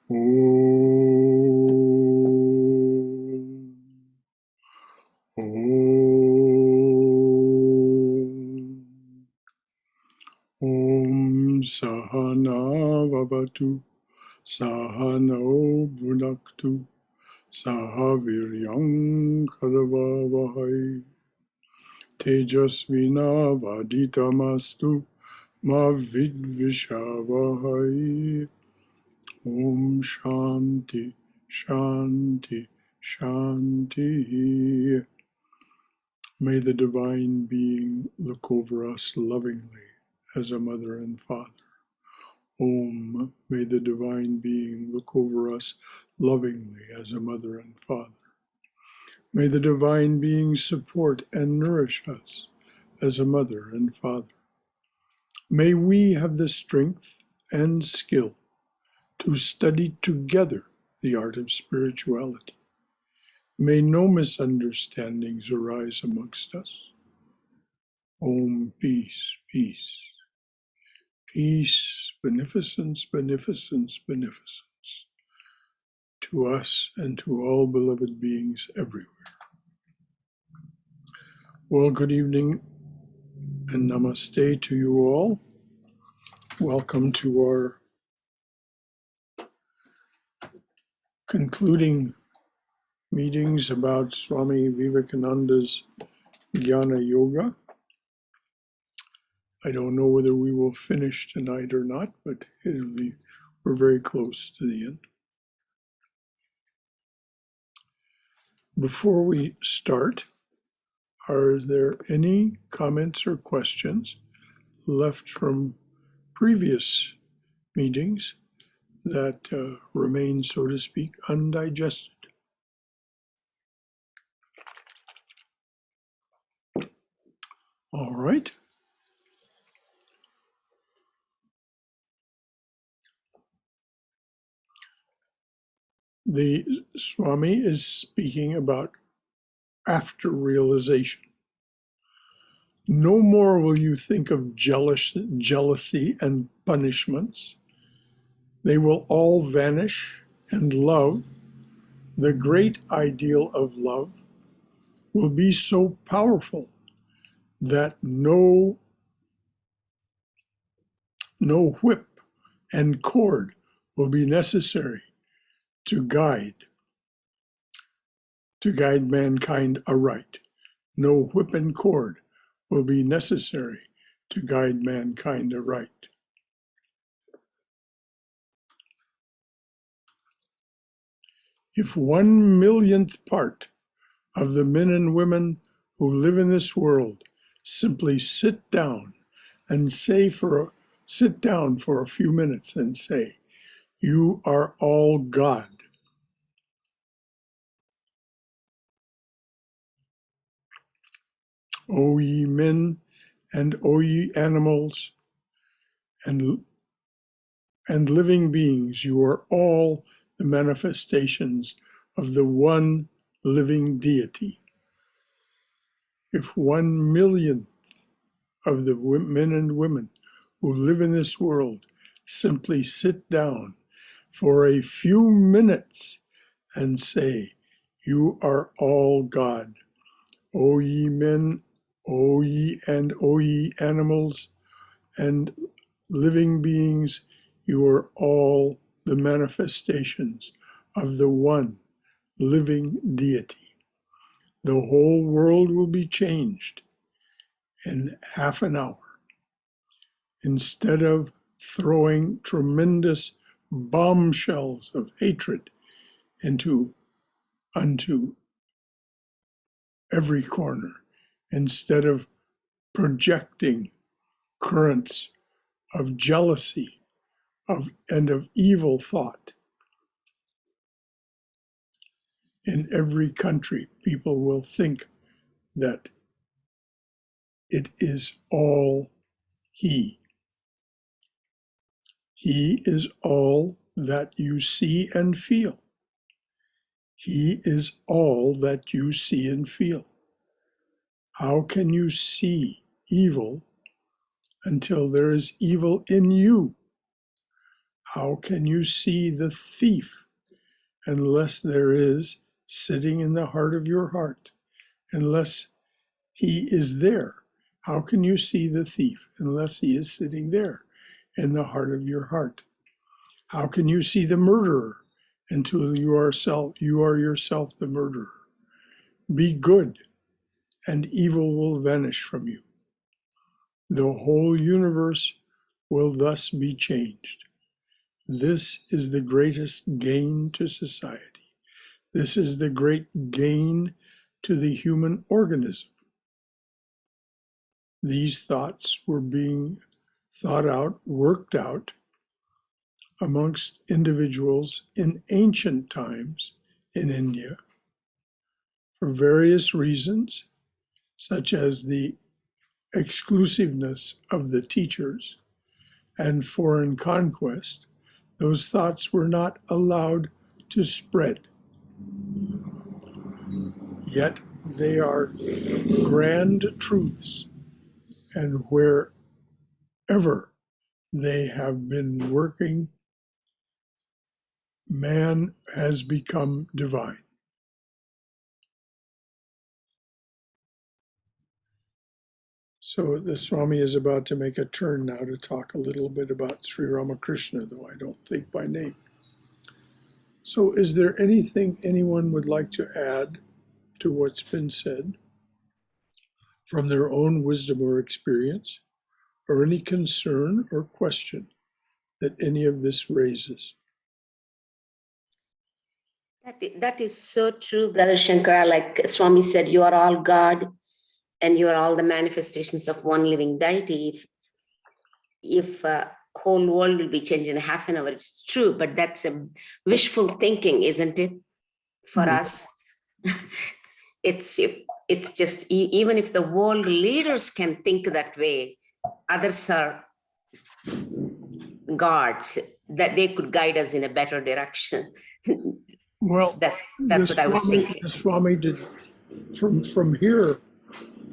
Om. Om. Om Sahana Vavatu Sahano Bhunaktu Sahaviryam Karavavahai Tejasvina Vaditamastu Ma Vidvishavahai. Om Shanti Shanti Shanti. May the Divine Being look over us lovingly as a mother and father. Om, may the Divine Being look over us lovingly as a mother and father. May the Divine Being support and nourish us as a mother and father. May we have the strength and skill to study together the art of spirituality. May no misunderstandings arise amongst us. Om, peace, peace. Peace, beneficence, beneficence, beneficence to us and to all beloved beings everywhere. Well, good evening and namaste to you all. Welcome to our concluding meetings about Swami Vivekananda's Jnana Yoga. I don't know whether we will finish tonight or not, but we're very close to the end. Before we start, are there any comments or questions left from previous meetings that remain, so to speak, undigested? All right. The Swami is speaking about after realization. No more will you think of jealousy and punishments. They will all vanish, and love, the great ideal of love, will be so powerful that no whip and cord will be necessary to guide mankind aright. No whip and cord will be necessary to guide mankind aright. If 1/1,000,000th part of the men and women who live in this world simply sit down for a few minutes and say, "You are all God." O ye men, and O ye animals, and living beings, you are all the manifestations of the one living deity. If 1/1,000,000th of the men and women who live in this world simply sit down for a few minutes and say, "You are all God. O ye men, O ye animals, and living beings, you are all the manifestations of the one living deity." The whole world will be changed in half an hour. Instead of throwing tremendous bombshells of hatred unto every corner, instead of projecting currents of jealousy and of evil thought, in every country, people will think that it is all He. He is all that you see and feel. He is all that you see and feel. How can you see evil until there is evil in you? How can you see the thief unless there is sitting in the heart of your heart? Unless he is there. How can you see the thief unless he is sitting there in the heart of your heart? How can you see the murderer until you are yourself the murderer? Be good, and evil will vanish from you. The whole universe will thus be changed. This is the greatest gain to society. This is the great gain to the human organism. These thoughts were being thought out, worked out amongst individuals in ancient times in India for various reasons, such as the exclusiveness of the teachers and foreign conquest. Those thoughts were not allowed to spread. Yet they are grand truths, and wherever they have been working, man has become divine. So the Swami is about to make a turn now to talk a little bit about Sri Ramakrishna, though I don't think by name. So is there anything anyone would like to add to what's been said from their own wisdom or experience, or any concern or question that any of this raises? That is so true, Brother Shankara. Like Swami said, you are all God and you are all the manifestations of one living deity. If whole world will be changed in half an hour, it's true, but that's a wishful thinking, isn't it? For us, it's just, even if the world leaders can think that way, others are gods, that they could guide us in a better direction. Well, that's what I was thinking. The Swami did, from here,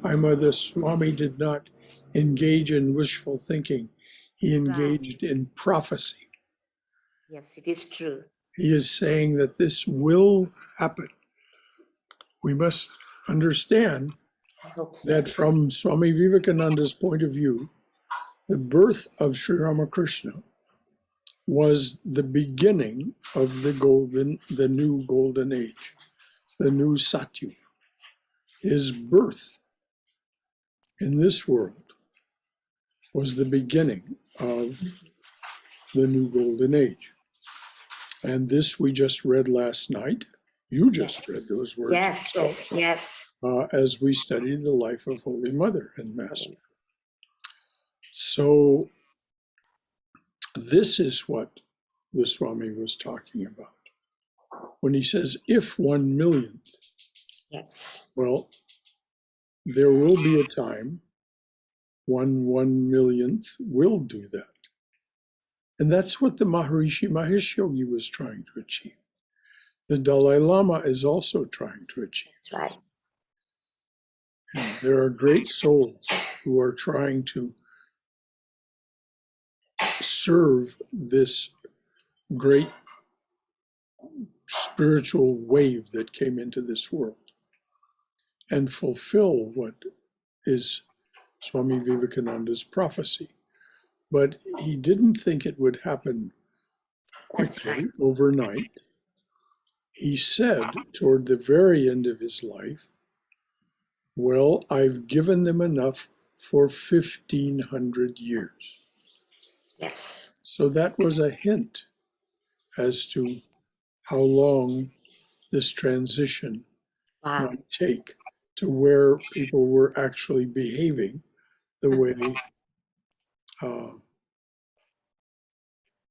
the Swami did not engage in wishful thinking. He engaged in prophecy. Yes, it is true. He is saying that this will happen. We must understand that from Swami Vivekananda's point of view, the birth of Sri Ramakrishna was the beginning of the new golden age, the new Satyuga. His birth in this world was the beginning of the new golden age. And this we just read last night. You just read those words yourself. Yes. As we studied the life of Holy Mother and Master. So this is what the Swami was talking about when he says, if 1 millionth. Yes. Well, there will be a time when 1 millionth will do that. And that's what the Maharishi Mahesh Yogi was trying to achieve. The Dalai Lama is also trying to achieve. That's right. And there are great souls who are trying to serve this great spiritual wave that came into this world and fulfill what is Swami Vivekananda's prophecy. But he didn't think it would happen quickly, overnight. He said toward the very end of his life, well, I've given them enough for 1,500 years. Yes. So that was a hint as to how long this transition might take to where people were actually behaving the way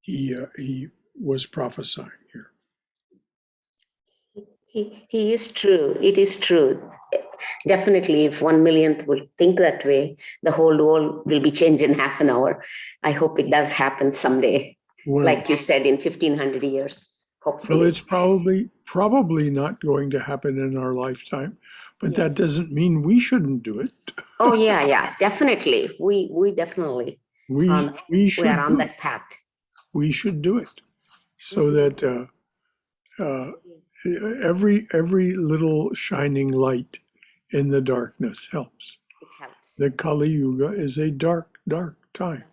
he was prophesying here. He is true. It is true. Definitely, if 1 millionth will think that way, the whole world will be changed in half an hour. I hope it does happen someday, like you said, in 1,500 years. Hopefully. Well, it's probably not going to happen in our lifetime, but that doesn't mean we shouldn't do it. Oh yeah, definitely. We definitely we should are on that path. we should do it, so that every little shining light in the darkness helps. It helps. The Kaliyug is a dark, dark time.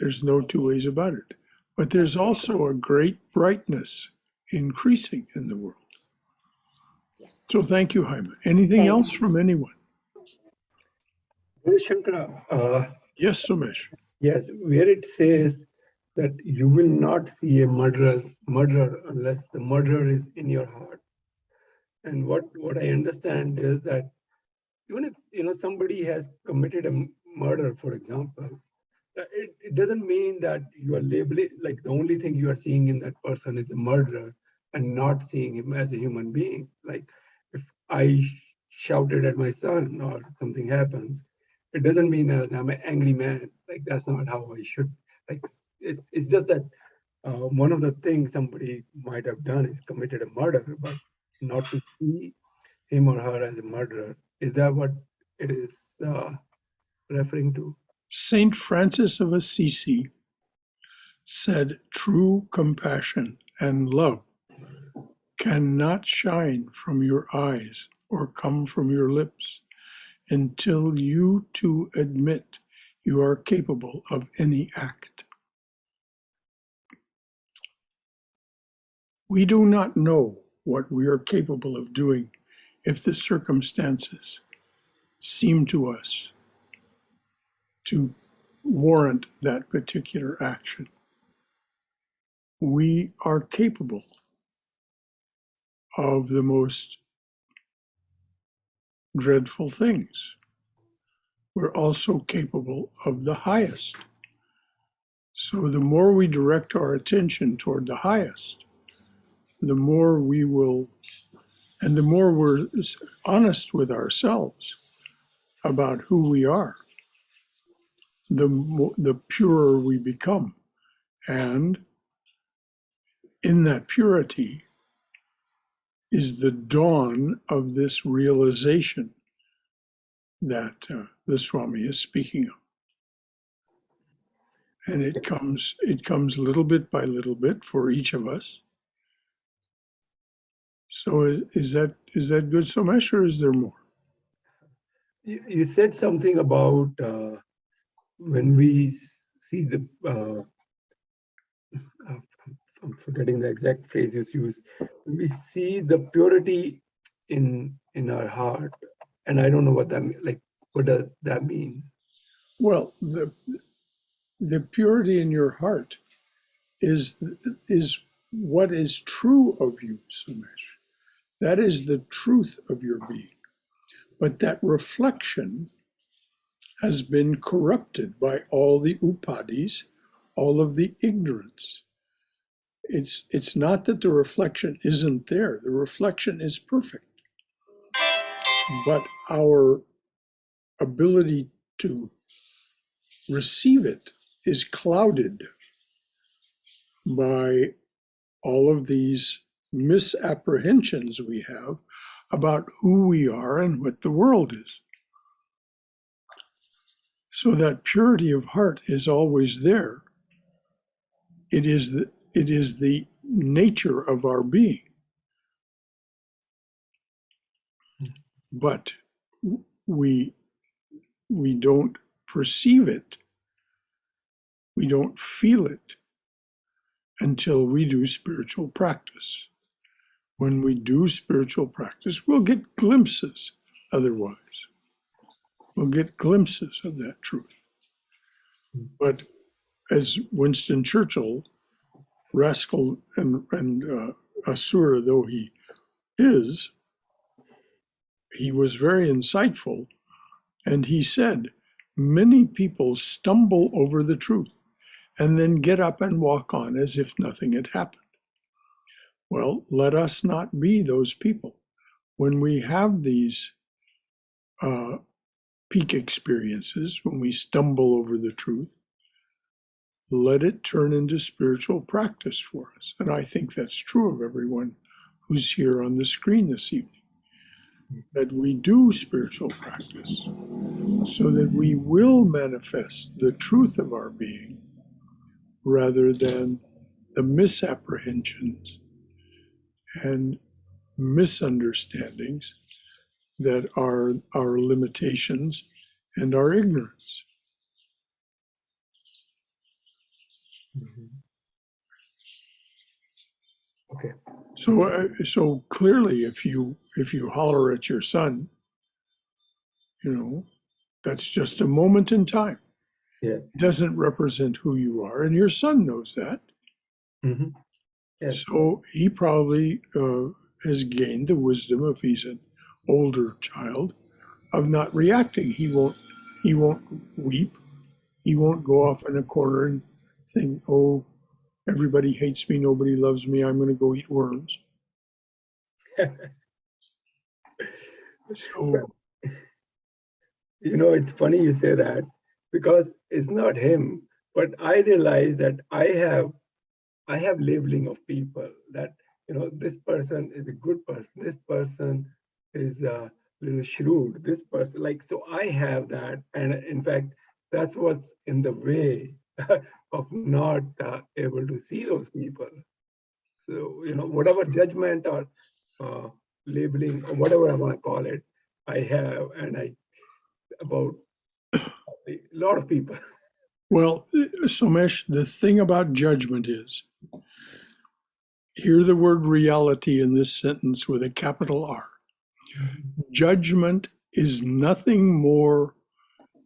There's no two ways about it. But there's also a great brightness increasing in the world. Yes. So thank you, Jaime. Anything Thank else from anyone? Shankara, Yes, Sumesh. yes, where it says that you will not see a murderer unless the murderer is in your heart. And what I understand is that even if somebody has committed a murder, for example, it doesn't mean that you are labeling, like the only thing you are seeing in that person is a murderer and not seeing him as a human being. Like if I shouted at my son or something happens, it doesn't mean that I'm an angry man. Like that's not how I should. Like it's just that one of the things somebody might have done is committed a murder, but not to see him or her as a murderer. Is that what it is referring to? Saint Francis of Assisi said, "True compassion and love cannot shine from your eyes or come from your lips until you too admit you are capable of any act." We do not know what we are capable of doing if the circumstances seem to us to warrant that particular action. We are capable of the most dreadful things. We're also capable of the highest. So the more we direct our attention toward the highest, the more we will, and the more we're honest with ourselves about who we are, the purer we become. And in that purity is the dawn of this realization that the Swami is speaking of. And it comes little bit by little bit for each of us. So is that good, Somesh, or is there more? You said something about when we see the, I'm forgetting the exact phrase you used, when we see the purity in our heart, and I don't know what that means. Like, what does that mean? Well, the purity in your heart is what is true of you, Sumesh. That is the truth of your being. But that reflection has been corrupted by all the upadis, all of the ignorance. It's not that the reflection isn't there. The reflection is perfect. But our ability to receive it is clouded by all of these misapprehensions we have about who we are and what the world is. So that purity of heart is always there. It is the nature of our being. But we don't perceive it. We don't feel it until we do spiritual practice. When we do spiritual practice, we'll get glimpses otherwise. We'll get glimpses of that truth. But as Winston Churchill, rascal and asura though he is, he was very insightful, and he said, many people stumble over the truth and then get up and walk on as if nothing had happened. Well, let us not be those people. When we have these peak experiences, when we stumble over the truth, let it turn into spiritual practice for us. And I think that's true of everyone who's here on the screen this evening, that we do spiritual practice so that we will manifest the truth of our being rather than the misapprehensions and misunderstandings that are our limitations and our ignorance. Okay. So clearly, if you holler at your son, that's just a moment in time. Yeah. It doesn't represent who you are, and your son knows that. Mm-hmm. Yes. So he probably has gained the wisdom, if he's an older child, of not reacting. He won't weep. He won't go off in a corner and think, "Oh, everybody hates me, nobody loves me, I'm going to go eat worms." So, It's funny you say that, because it's not him, but I realize that I have labeling of people that, this person is a good person, this person is a little shrewd, this person, so I have that. And in fact, that's what's in the way of not able to see those people. So, whatever judgment or labeling or whatever I want to call it, I have, about a lot of people. well, Somesh, the thing about judgment is, hear the word reality in this sentence with a capital R. Judgment is nothing more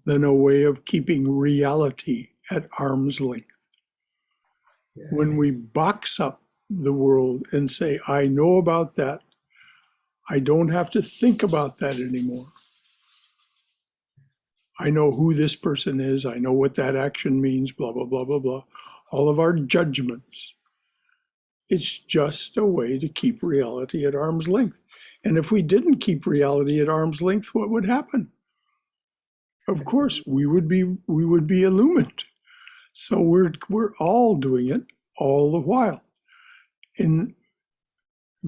than a way of keeping reality at arm's length. Yeah. When we box up the world and say, I know about that, I don't have to think about that anymore. I know who this person is, I know what that action means, blah, blah, blah, blah, blah. All of our judgments. It's just a way to keep reality at arm's length. And if we didn't keep reality at arm's length, what would happen? Of course, we would be illumined. So we're all doing it all the while in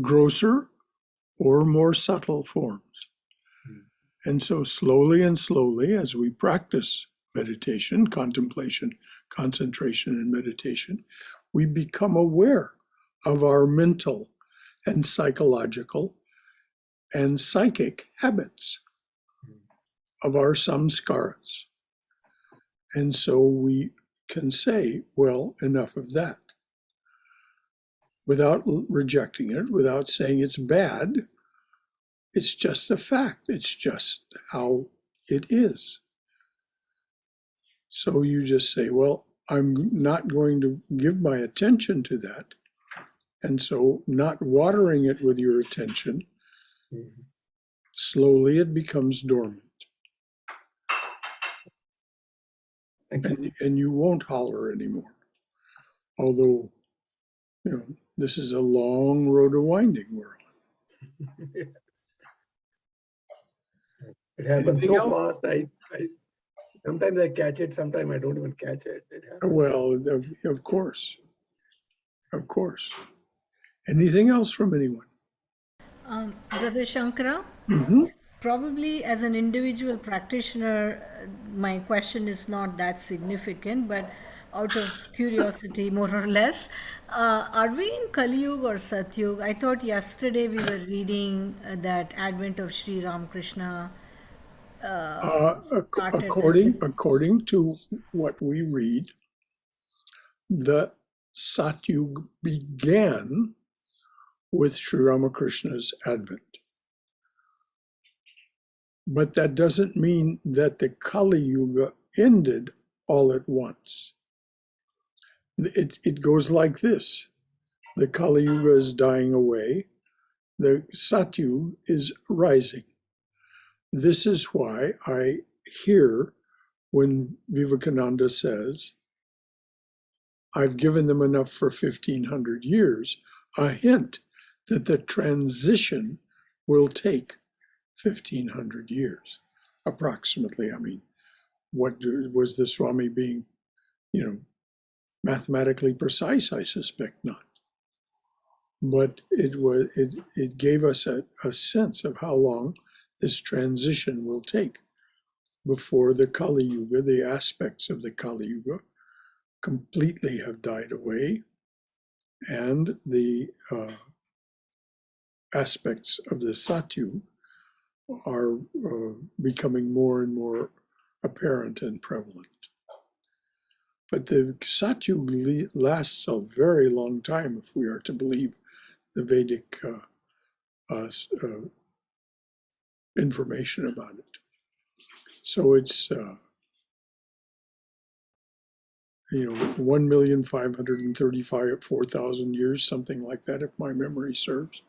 grosser or more subtle forms. And so slowly and slowly, as we practice meditation, contemplation, concentration, and meditation, we become aware of our mental and psychological and psychic habits, of our samskaras. And so we can say, well, enough of that, without rejecting it, without saying it's bad. It's just a fact. It's just how it is. So you just say, well, I'm not going to give my attention to that. And so, not watering it with your attention, slowly it becomes dormant. And you won't holler anymore. Although, this is a long road to winding we're on. It happens Anything so else? fast. I sometimes I catch it, sometimes I don't even catch it. It happens. Well, of course. Of course. Anything else from anyone? Brother Shankara, probably as an individual practitioner, my question is not that significant, but out of curiosity, more or less, are we in Kaliyug or Satyuga? I thought yesterday we were reading that advent of Sri Ramakrishna started as According to what we read, the Satyug began with Sri Ramakrishna's advent. But that doesn't mean that the Kali Yuga ended all at once. It goes like this. The Kali Yuga is dying away. The Satyug is rising. This is why I hear when Vivekananda says, I've given them enough for 1,500 years, a hint that the transition will take 1,500 years, approximately. I mean, what was the Swami being, mathematically precise? I suspect not. But it gave us a sense of how long this transition will take before the Kali Yuga, the aspects of the Kali Yuga, completely have died away, and the aspects of the Satyuga are becoming more and more apparent and prevalent. But the Satyuga lasts a very long time if we are to believe the Vedic information about it. So it's 1,535,000 years, something like that, if my memory serves.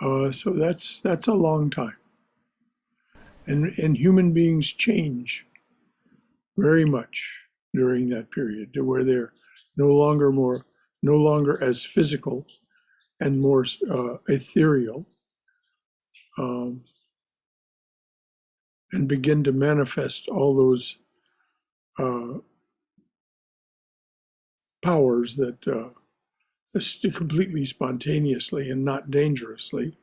So that's a long time, and human beings change very much during that period, to where they're no longer as physical and more ethereal, and begin to manifest all those powers that completely spontaneously and not dangerously,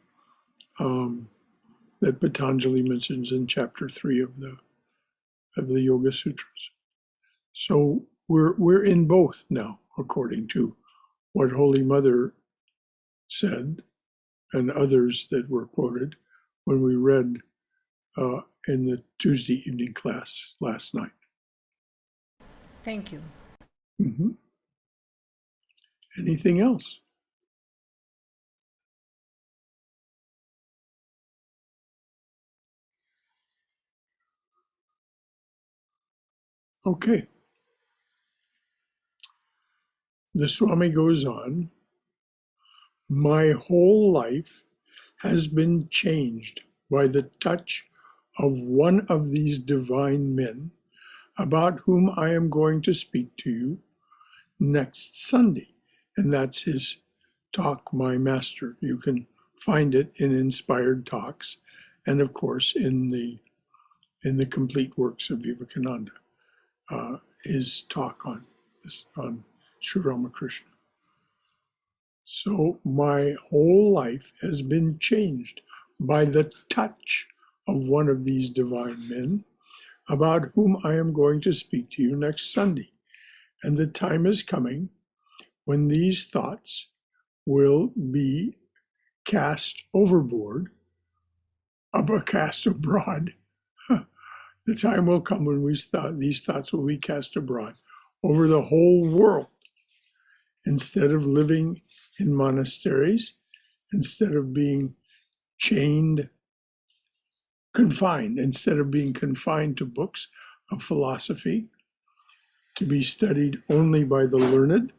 that Patanjali mentions in chapter 3 of the Yoga Sutras. So we're in both now, according to what Holy Mother said and others that were quoted when we read in the Tuesday evening class last night. Thank you. Mm-hmm. Anything else? Okay. The Swami goes on. My whole life has been changed by the touch of one of these divine men about whom I am going to speak to you next Sunday. And that's his talk, My Master. You can find it in Inspired Talks, and of course in the complete works of Vivekananda, his talk on Sri Ramakrishna. So my whole life has been changed by the touch of one of these divine men about whom I am going to speak to you next Sunday. And the time is coming when these thoughts will be cast overboard, cast abroad. The time will come when these thoughts will be cast abroad over the whole world. Instead of living in monasteries, instead of being instead of being confined to books of philosophy, to be studied only by the learned,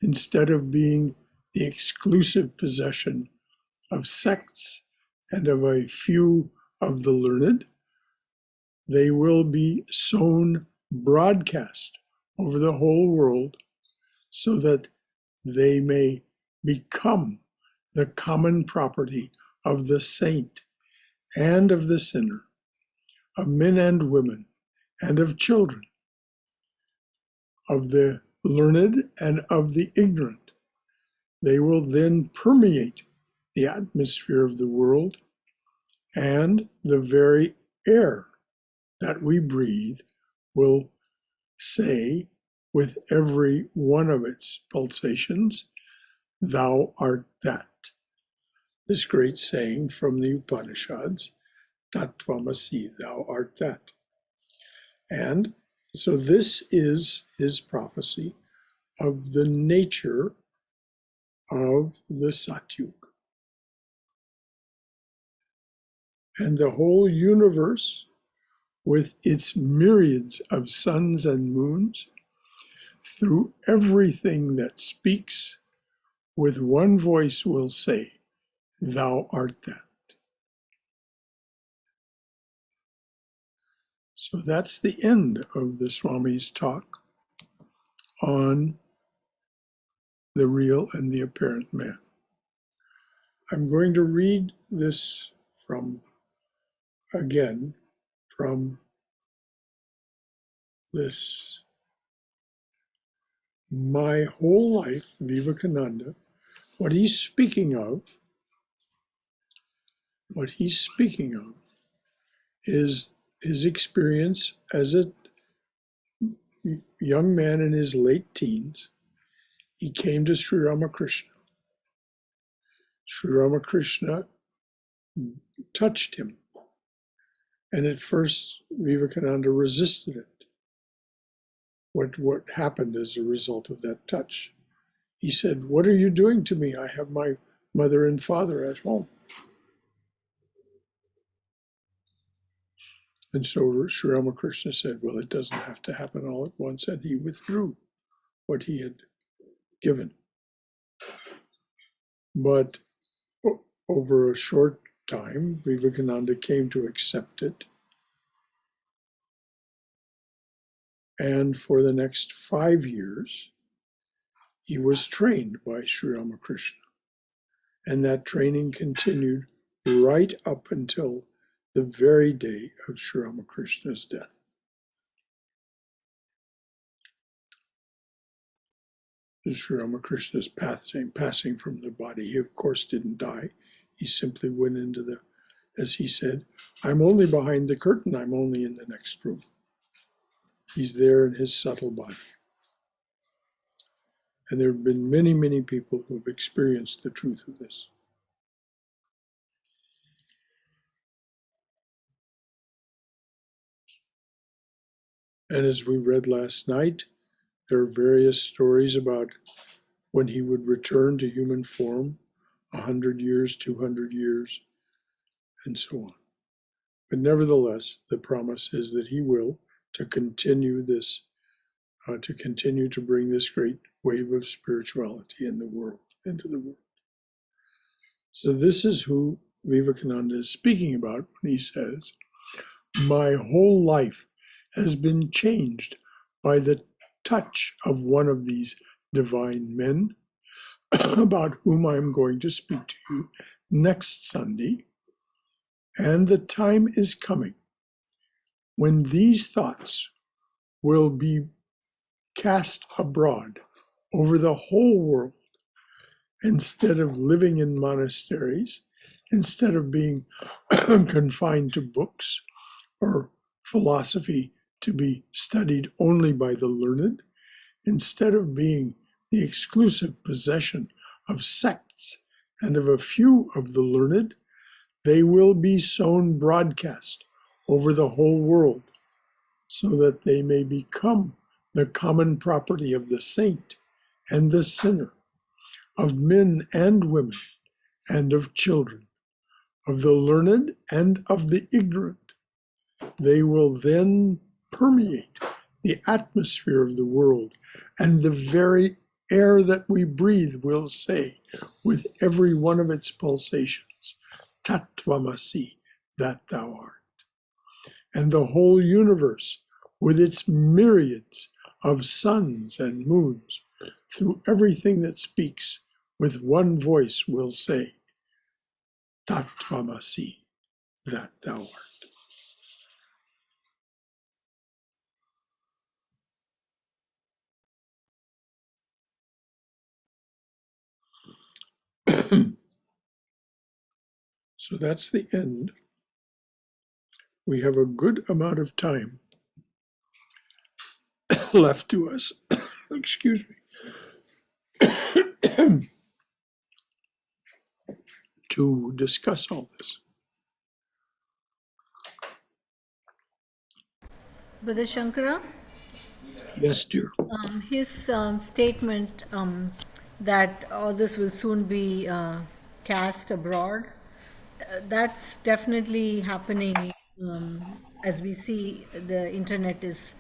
instead of being the exclusive possession of sects and of a few of the learned, they will be sown broadcast over the whole world so that they may become the common property of the saint and of the sinner, of men and women, and of children, of the learned and of the ignorant. They will then permeate the atmosphere of the world, and the very air that we breathe will say with every one of its pulsations, "Thou art that." This great saying from the Upanishads, "Tattvamasi," thou art that. And so this is his prophecy of the nature of the Satyuga. And the whole universe, with its myriads of suns and moons, through everything that speaks, with one voice will say, "Thou art that." So that's the end of the Swami's talk on the real and the apparent man. I'm going to read this again from this My Whole Life, Vivekananda. What he's speaking of is his experience as a young man in his late teens, he came to Sri Ramakrishna. Sri Ramakrishna touched him. And at first, Vivekananda resisted it. What happened as a result of that touch? He said, "What are you doing to me? I have my mother and father at home." And so Sri Ramakrishna said, "Well, it doesn't have to happen all at once." And he withdrew what he had given. But over a short time, Vivekananda came to accept it. And for the next 5 years, he was trained by Sri Ramakrishna. And that training continued right up until the very day of Sri Ramakrishna's death. Sri Ramakrishna's passing from the body. He, of course, didn't die. He simply went into the, as he said, "I'm only behind the curtain. I'm only in the next room." He's there in his subtle body. And there have been many, many people who have experienced the truth of this. And as we read last night, there are various stories about when he would return to human form, 100 years, 200 years, and so on. But nevertheless, the promise is that he will, to continue this, to continue to bring this great wave of spirituality in the world, into the world. So this is who Vivekananda is speaking about when he says, "My whole life has been changed by the touch of one of these divine men about whom I'm going to speak to you next Sunday. And the time is coming when these thoughts will be cast abroad over the whole world. Instead of living in monasteries, instead of being confined to books or philosophy to be studied only by the learned, instead of being the exclusive possession of sects and of a few of the learned, they will be sown broadcast over the whole world, so that they may become the common property of the saint and the sinner, of men and women, and of children, of the learned and of the ignorant. They will then permeate the atmosphere of the world, and the very air that we breathe will say, with every one of its pulsations, Tattvamasi, that thou art. And the whole universe, with its myriads of suns and moons, through everything that speaks, with one voice will say, Tattvamasi, that thou art." So that's the end. We have a good amount of time left to us, excuse me, to discuss all this. Brother Shankara, Yes, dear. his statement that all this will soon be cast abroad, that's definitely happening. As we see, the internet is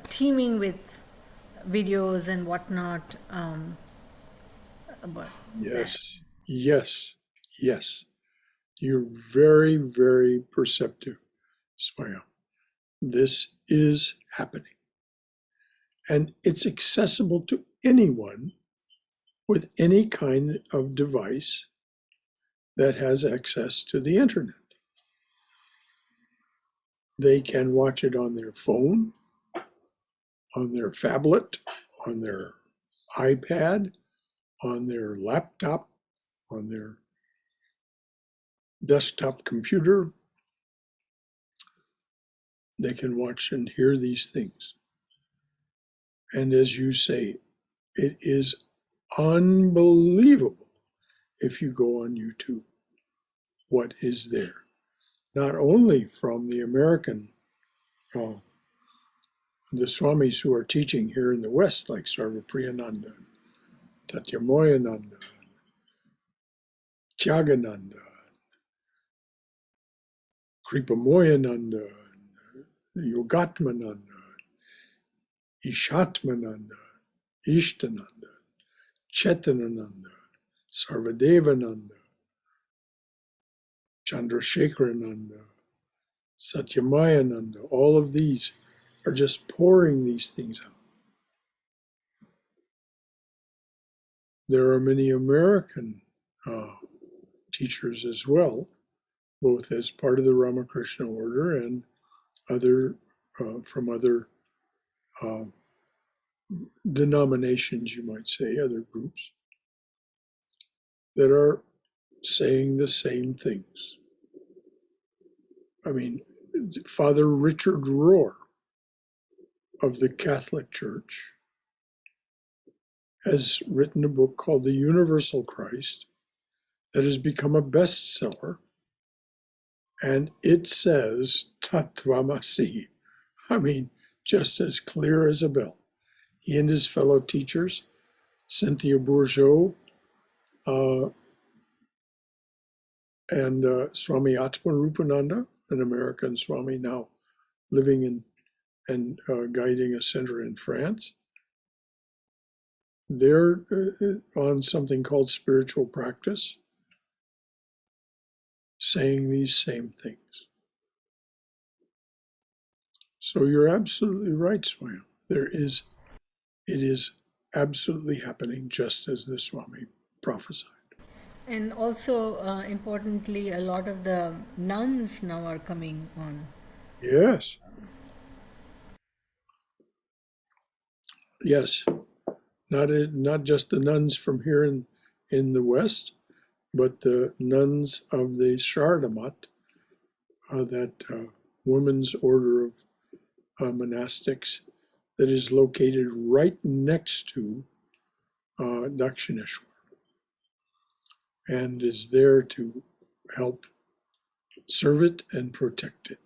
teeming with videos and whatnot about that. Yes, yes, yes. You're very, very perceptive, Swayam. This is happening. And it's accessible to anyone with any kind of device that has access to the internet. They can watch it on their phone, on their phablet, on their iPad, on their laptop, on their desktop computer. They can watch and hear these things. And as you say, it is unbelievable if you go on YouTube what is there. Not only from the American, the Swamis who are teaching here in the West, like Sarvapriyananda, Tatyamoyananda, Tyagananda, Kripamoyananda, Yogatmananda, Ishatmananda, Ishtananda, Chetanananda, Sarvadevananda, Chandrasekharananda, Satyamayananda, all of these are just pouring these things out. There are many American teachers as well, both as part of the Ramakrishna order and other from other denominations, you might say, other groups, that are saying the same things. I mean, Father Richard Rohr of the Catholic Church has written a book called The Universal Christ that has become a bestseller, and it says Tattvamasi. I mean, just as clear as a bell. He and his fellow teachers, Cynthia Bourgeot, and Swami Atmarupananda, an American Swami now living in and guiding a center in France. They're on something called spiritual practice, saying these same things. So you're absolutely right, Swami. It is absolutely happening just as the Swami prophesied. And also, importantly, a lot of the nuns now are coming on. Yes. Yes. Not just the nuns from here in the West, but the nuns of the Shardamat, that women's order of monastics that is located right next to Dakshineshwar and is there to help serve it and protect it.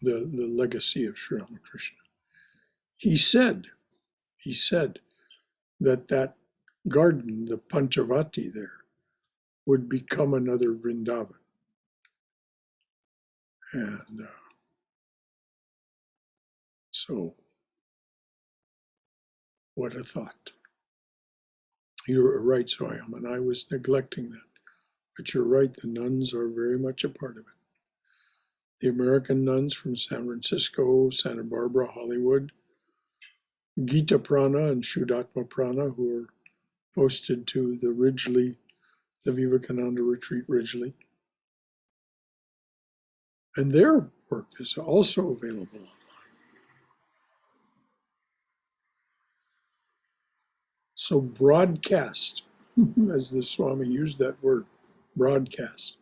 The legacy of Sri Ramakrishna. He said that garden, the Panchavati there, would become another Vrindavan. And so, what a thought. You're right, Swayam, and I was neglecting that. But you're right, the nuns are very much a part of it. The American nuns from San Francisco, Santa Barbara, Hollywood, Gita Prana and Shuddhatma Prana, who are posted to the Ridgely, the Vivekananda retreat Ridgely. And their work is also available online. So broadcast, as the Swami used that word, broadcast.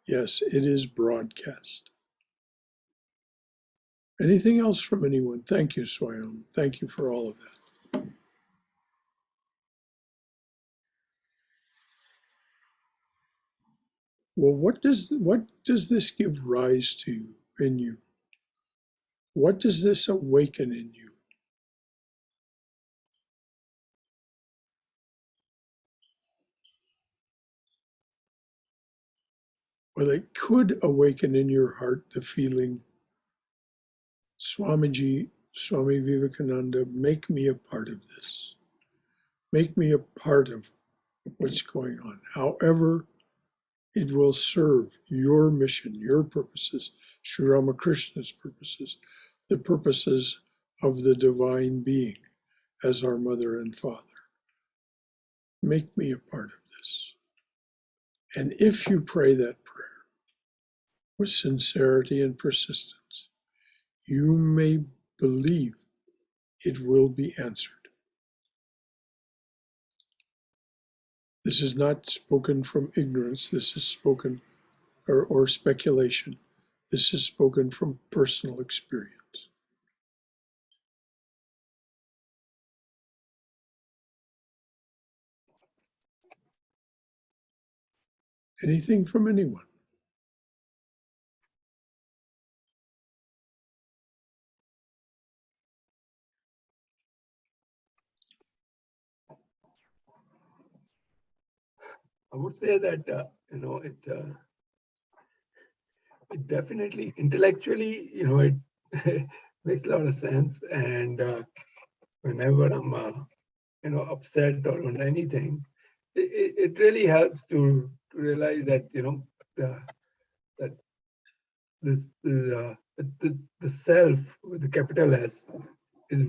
Yes, it is broadcast. Anything else from anyone? Thank you, Swayam. Thank you for all of that. Well, what does this give rise to in you? What does this awaken in you? Well, it could awaken in your heart the feeling, Swamiji, Swami Vivekananda, make me a part of this. Make me a part of what's going on. However, it will serve your mission, your purposes, Sri Ramakrishna's purposes, the purposes of the divine being as our mother and father. Make me a part of this. And if you pray that prayer with sincerity and persistence, you may believe it will be answered. This is not spoken from ignorance. This is spoken or speculation. This is spoken from personal experience. Anything from anyone? I would say that it definitely intellectually, it makes a lot of sense. And whenever I'm upset or on anything, it really helps to realize that that the self with the capital S is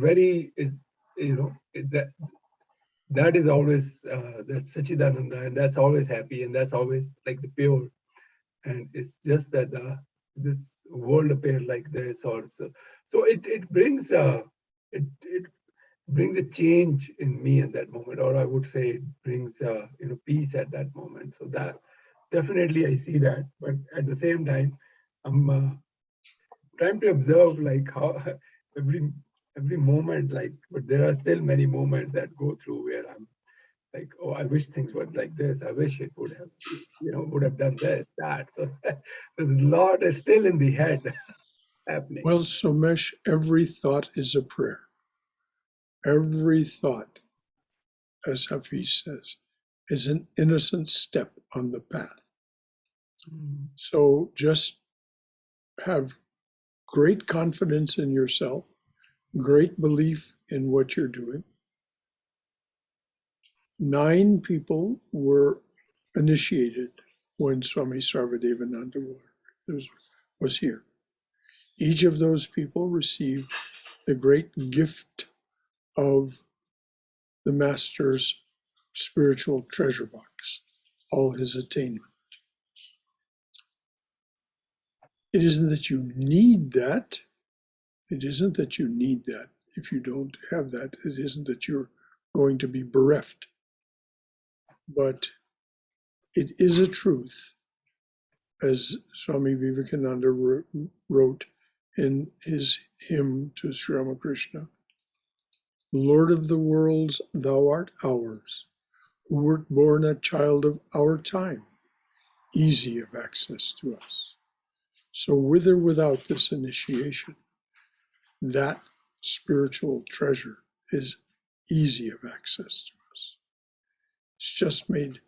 that is always that's Sachidananda, and that's always happy, and that's always like the pure. And it's just that this world appear like this also. So it brings it brings a change in me at that moment, or I would say it brings peace at that moment. So that definitely I see that, but at the same time, I'm trying to observe like how every moment, like, but there are still many moments that go through where I'm like, oh, I wish things were like this. I wish it would have, would have done this, that. So there's a lot is still in the head happening. Well, Somesh, every thought is a prayer. Every thought, as Hafiz says, is an innocent step on the path. So just have great confidence in yourself, great belief in what you're doing. 9 people were initiated when Swami Sarvadevananda was here. Each of those people received the great gift of the Master's spiritual treasure box, all his attainment. It isn't that you need that. It isn't that you need that. If you don't have that, it isn't that you're going to be bereft. But it is a truth, as Swami Vivekananda wrote in his hymn to Sri Ramakrishna, Lord of the worlds, thou art ours, who wert born a child of our time, easy of access to us. So with or without this initiation, that spiritual treasure is easy of access to us. It's just made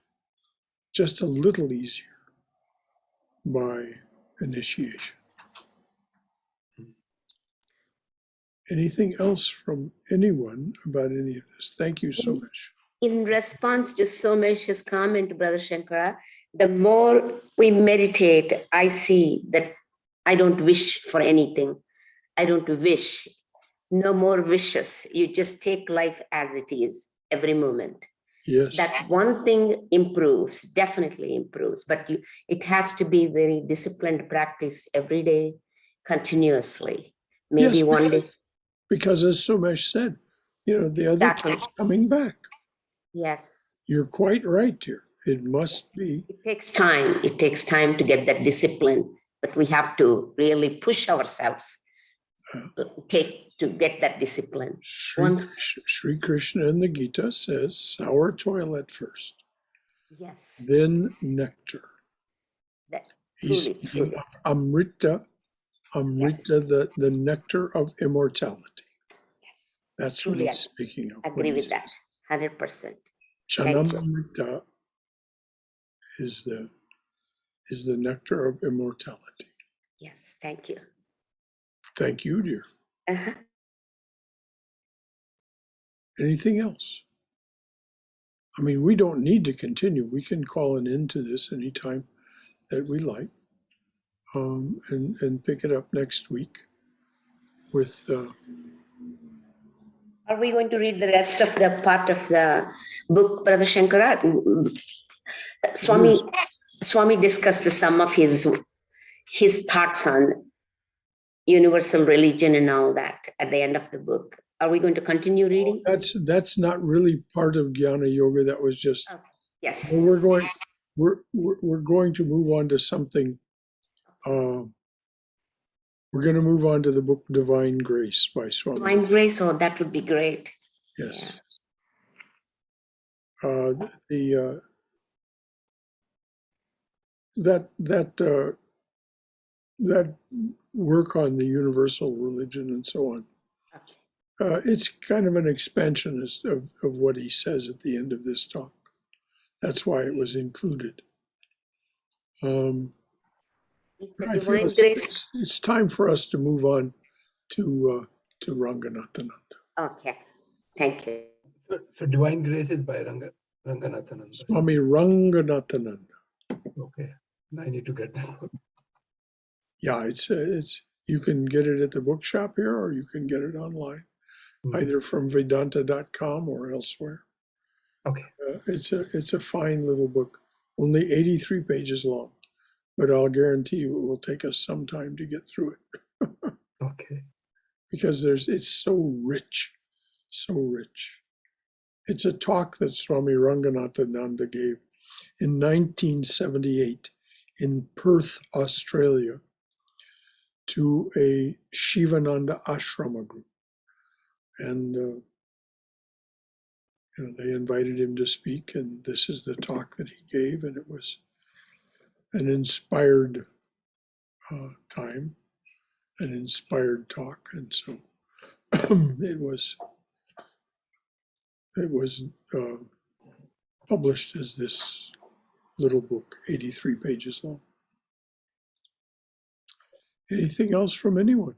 just a little easier by initiation. Anything else from anyone about any of this? Thank you so much. In response to Somesh's comment, Brother Shankara, the more we meditate, I see that I don't wish for anything. I don't wish. No more wishes. You just take life as it is every moment. Yes. That one thing improves, definitely improves, but it has to be very disciplined practice every day, continuously. Maybe Yes, one day. Because as Somesh said, the other Exactly. coming back. Yes. You're quite right here. It must be. It takes time. It takes time to get that discipline, but we have to really push ourselves to get that discipline. Sri Krishna in the Gita says sour toilet first, Yes. then nectar. He's Truly, speaking truly. of Amrita, Yes. the nectar of immortality. Yes. That's Truly what he's speaking of. agree with that, 100%. Chanamamrita is the nectar of immortality. Yes, thank you. Thank you, dear. Uh-huh. Anything else? I mean, we don't need to continue. We can call an end to this anytime that we like, and pick it up next week with. Are we going to read the rest of the part of the book, Brother Shankara? Swami discussed some of his thoughts on universal religion and all that at the end of the book. Are we going to continue reading? That's not really part of Jnana Yoga. That was just. Okay. Yes. We're going to move on to something. We're going to move on to the book Divine Grace by Swami. Divine Grace, oh, that would be great. Yes. Yeah. that work on the universal religion and so on, it's kind of an expansion of what he says at the end of this talk. That's why it was included. Is the I feel divine grace? it's time for us to move on to Ranganathananda. Okay, thank you. So Divine Grace is by Ranganathananda. Swami Ranganathananda. Okay, I need to get that book. Yeah, it's you can get it at the bookshop here, or you can get it online, either from Vedanta.com or elsewhere. Okay. It's a fine little book, only 83 pages long, but I'll guarantee you it will take us some time to get through it. Okay. Because it's so rich, so rich. It's a talk that Swami Ranganathananda gave in 1978 in Perth, Australia, to a Shivananda ashrama group. And they invited him to speak, and this is the talk that he gave, and it was an inspired time, an inspired talk, and so it was published as this little book, 83 pages long. Anything else from anyone?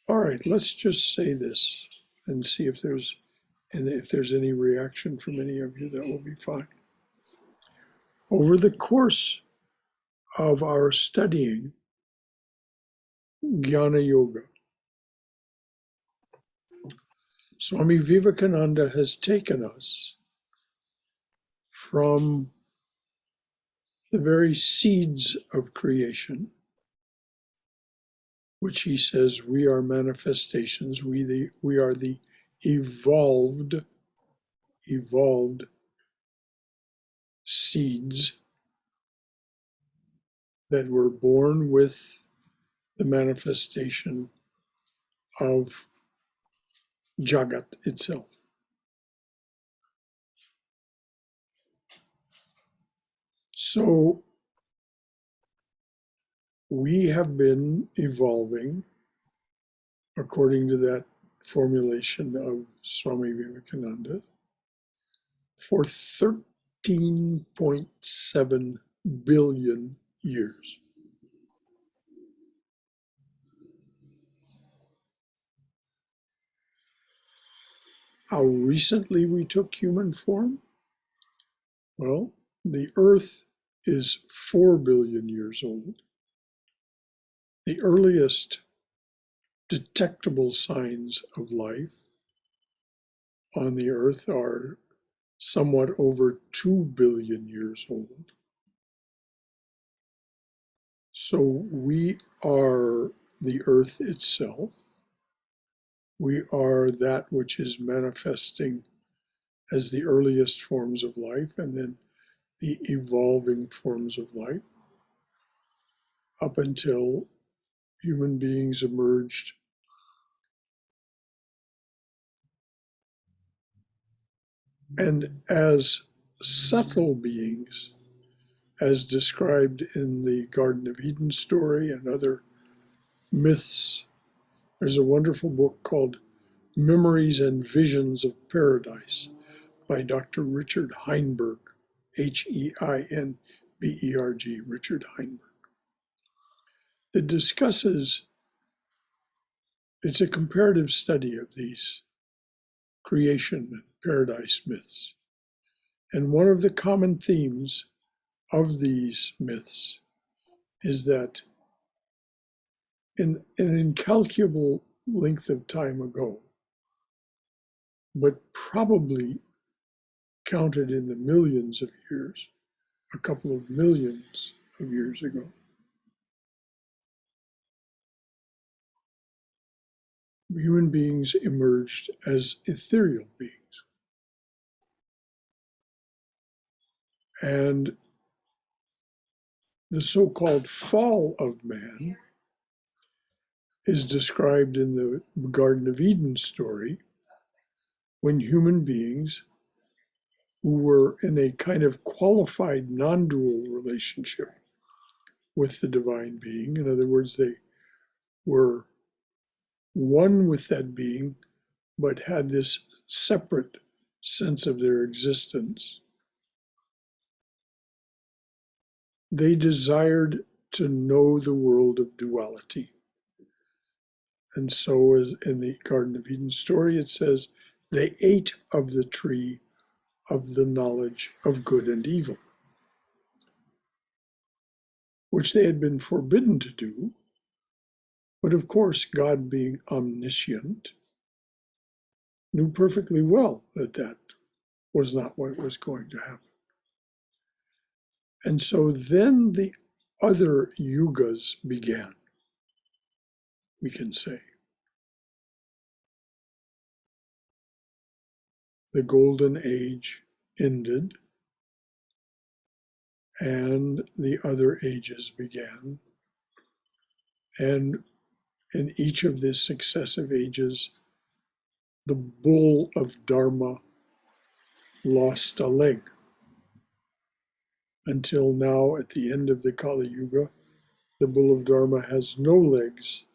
All right, let's just say this and see if there's any reaction from any of you. That will be fine. Over the course of our studying Jnana Yoga, Swami Vivekananda has taken us from the very seeds of creation, which he says we are manifestations, we are the evolved seeds that were born with the manifestation of Jagat itself. So we have been evolving according to that formulation of Swami Vivekananda for 13.7 billion years. How recently we took human form? Well, the Earth is 4 billion years old. The earliest detectable signs of life on the Earth are somewhat over 2 billion years old. So we are the Earth itself. We are that which is manifesting as the earliest forms of life, and then the evolving forms of life, up until human beings emerged and as subtle beings, as described in the Garden of Eden story and other myths. There's a wonderful book called Memories and Visions of Paradise by Dr. Richard Heinberg, Heinberg, Richard Heinberg. It discusses, it's a comparative study of these creation and paradise myths. And one of the common themes of these myths is that in an incalculable length of time ago, but probably counted in the millions of years, a couple of millions of years ago, human beings emerged as ethereal beings. And the so-called fall of man is described in the Garden of Eden story, when human beings who were in a kind of qualified non-dual relationship with the divine being, in other words, they were one with that being, but had this separate sense of their existence, they desired to know the world of duality. And so, as in the Garden of Eden story, it says, they ate of the tree of the knowledge of good and evil, which they had been forbidden to do. But of course, God being omniscient, knew perfectly well that that was not what was going to happen. And so then the other yugas began, we can say. The golden age ended, and the other ages began. And in each of the successive ages, the bull of Dharma lost a leg, until now, at the end of the Kaliyuga, the bull of Dharma has no legs.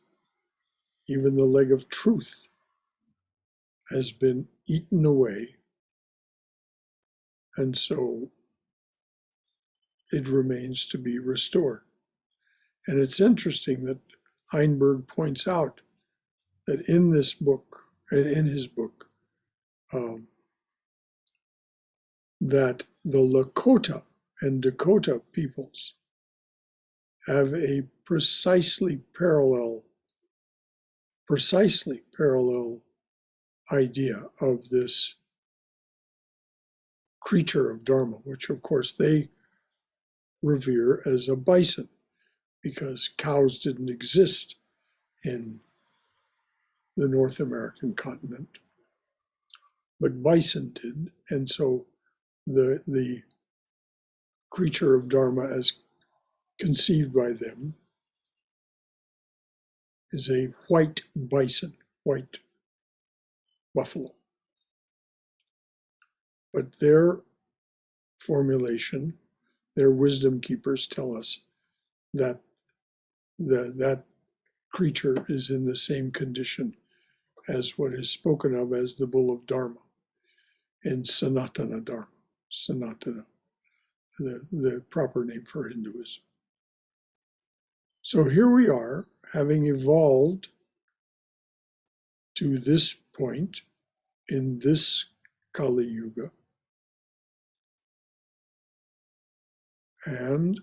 Even the leg of truth has been eaten away, and so it remains to be restored. And it's interesting that Heinberg points out that in this book, in his book, that the Lakota and Dakota peoples have a precisely parallel idea of this creature of Dharma, which of course they revere as a bison, because cows didn't exist in the North American continent, but bison did. And so the creature of Dharma as conceived by them is a white bison, white buffalo. But their formulation, their wisdom keepers tell us that that creature is in the same condition as what is spoken of as the bull of Dharma in Sanatana Dharma, Sanatana, the proper name for Hinduism. So here we are, having evolved to this point in this Kali Yuga, and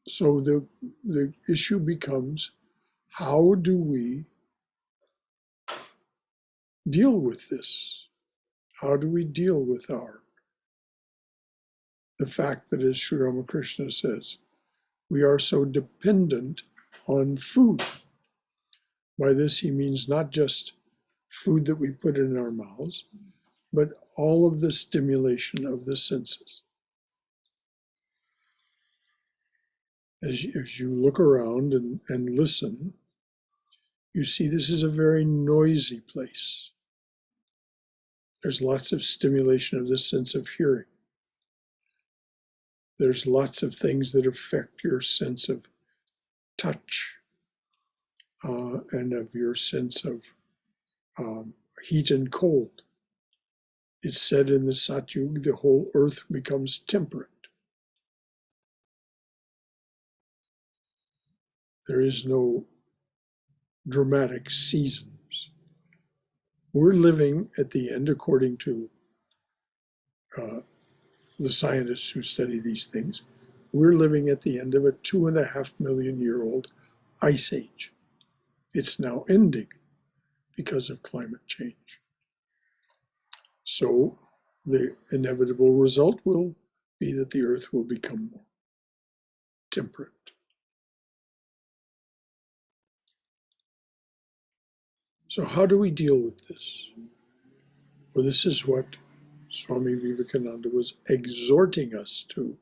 so the issue becomes, how do we deal with this? How do we deal with the fact that, as Sri Ramakrishna says, we are so dependent on food? By this he means not just food that we put in our mouths, but all of the stimulation of the senses. As you look around and listen, you see this is a very noisy place. There's lots of stimulation of the sense of hearing. There's lots of things that affect your sense of touch and of your sense of heat and cold. It's said in the Satyuga, the whole earth becomes temperate. There is no dramatic seasons. We're living at the end, according to the scientists who study these things, we're living at the end of a 2.5 million year old ice age. It's now ending because of climate change. So the inevitable result will be that the earth will become more temperate. So how do we deal with this? Well, this is what Swami Vivekananda was exhorting us to.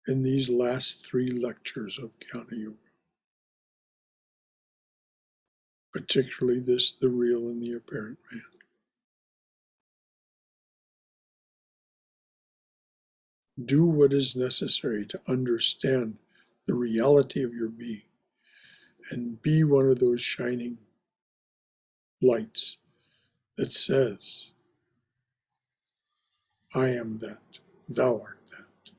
in these last 3 lectures of Jnana Yoga, particularly this, the real and the apparent man. Do what is necessary to understand the reality of your being and be one of those shining lights that says, I am that, thou art that.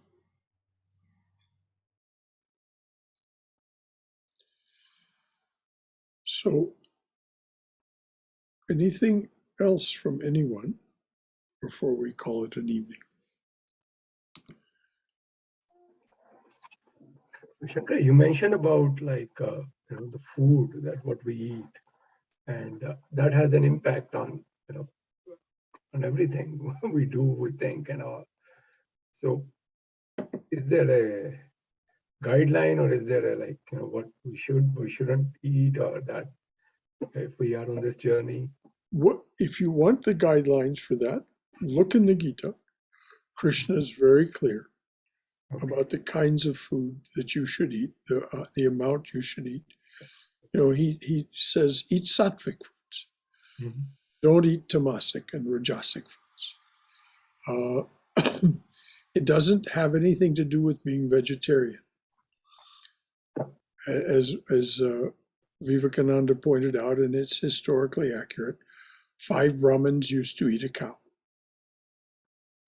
So, anything else from anyone before we call it an evening? Shankara, you mentioned about the food, that what we eat, and that has an impact on on everything we do, we think, and all. So, is there a guideline, or is there a what we shouldn't eat, or that if we are on this journey? If you want the guidelines for that, look in the Gita. Krishna is very clear about the kinds of food that you should eat, the amount you should eat. He says, eat sattvic foods. Mm-hmm. Don't eat tamasic and rajasic foods. It doesn't have anything to do with being vegetarian. As Vivekananda pointed out, and it's historically accurate, 5 Brahmins used to eat a cow.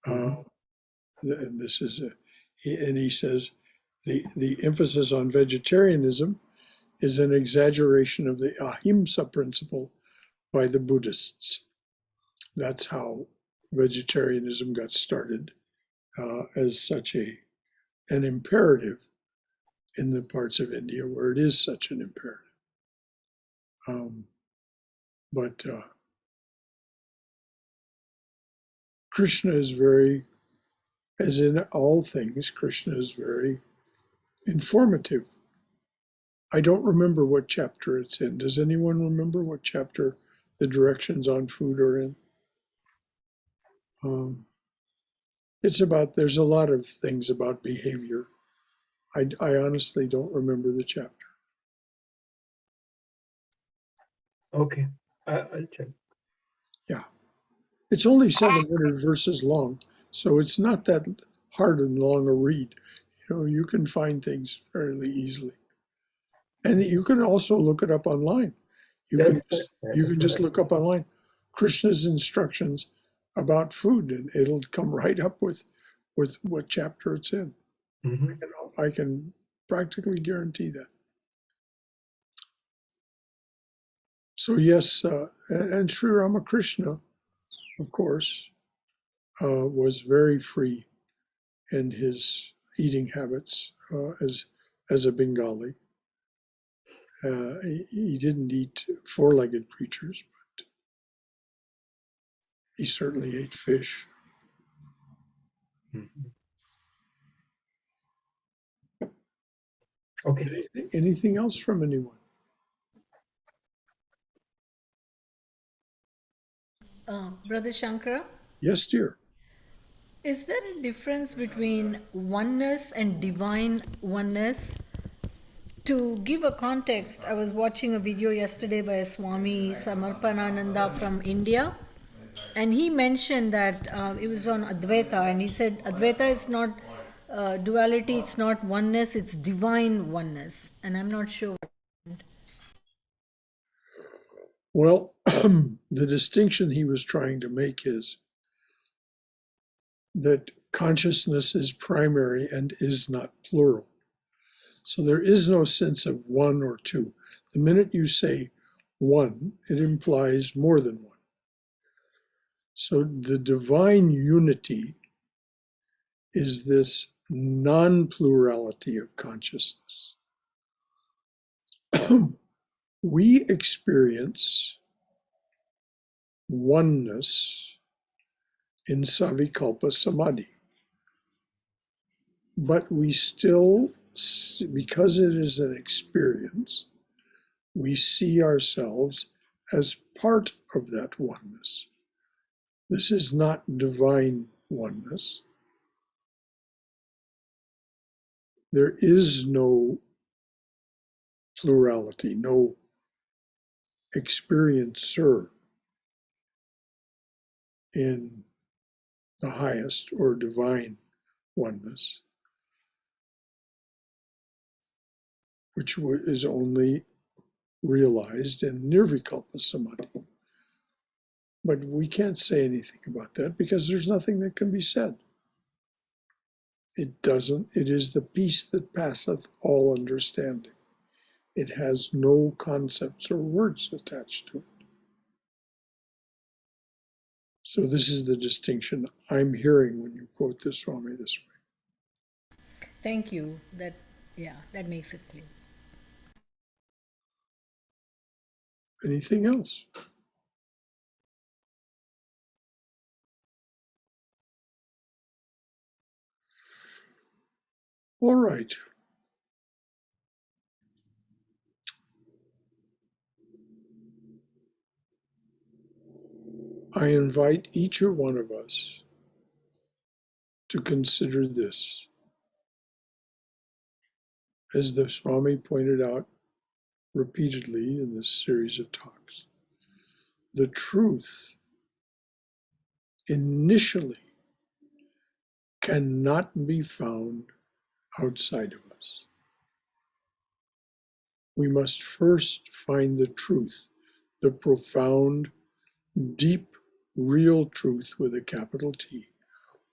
And this is, he says, the emphasis on vegetarianism is an exaggeration of the ahimsa principle by the Buddhists. That's how vegetarianism got started as such an imperative in the parts of India where it is such an imperative. But Krishna is very, as in all things, Krishna is very informative. I don't remember what chapter it's in. Does anyone remember what chapter the directions on food are in? There's a lot of things about behavior. I honestly don't remember the chapter. Okay, I'll check. Yeah. It's only 700 verses long, so it's not that hard and long a read. You can find things fairly easily. And you can also look it up online. You can just look up online Krishna's instructions about food, and it'll come right up with what chapter it's in. Mm-hmm. I can practically guarantee that. So yes, and Sri Ramakrishna, of course, was very free in his eating habits as a Bengali. He didn't eat 4-legged creatures, but he certainly ate fish. Mm-hmm. Okay. Anything else from anyone? Brother Shankara, Yes, dear. is there a difference between oneness and divine oneness? To give a context, I was watching a video yesterday by Swami Samarpanananda from India, and he mentioned that it was on Advaita, and he said Advaita is not duality, it's not oneness, it's divine oneness. And I'm not sure. Well, the distinction he was trying to make is that consciousness is primary and is not plural. So there is no sense of one or two. The minute you say one, it implies more than one. So the divine unity is this non-plurality of consciousness. We experience oneness in Savikalpa Samadhi, but we still, because it is an experience, we see ourselves as part of that oneness. This is not divine oneness. There is no plurality, no experiencer in the highest or divine oneness, which is only realized in nirvikalpa samadhi. But we can't say anything about that because there's nothing that can be said. It is the peace that passeth all understanding. It has no concepts or words attached to it. So this is the distinction I'm hearing when you quote the Swami this way. Thank you. That makes it clear. Anything else? All right. I invite each one of us to consider this. As the Swami pointed out repeatedly in this series of talks, the truth initially cannot be found outside of us. We must first find the truth, the profound, deep, real truth with a capital T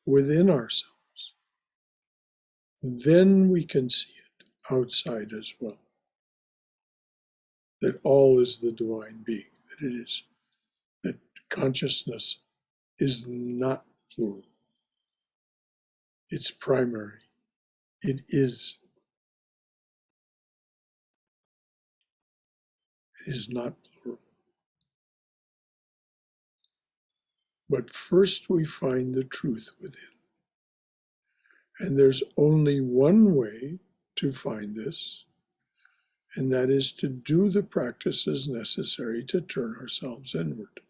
within ourselves. Then we can see it outside as well. That all is the divine being, that consciousness is not plural. It's primary. It is. It is not plural. But first we find the truth within. And there's only one way to find this, and that is to do the practices necessary to turn ourselves inward.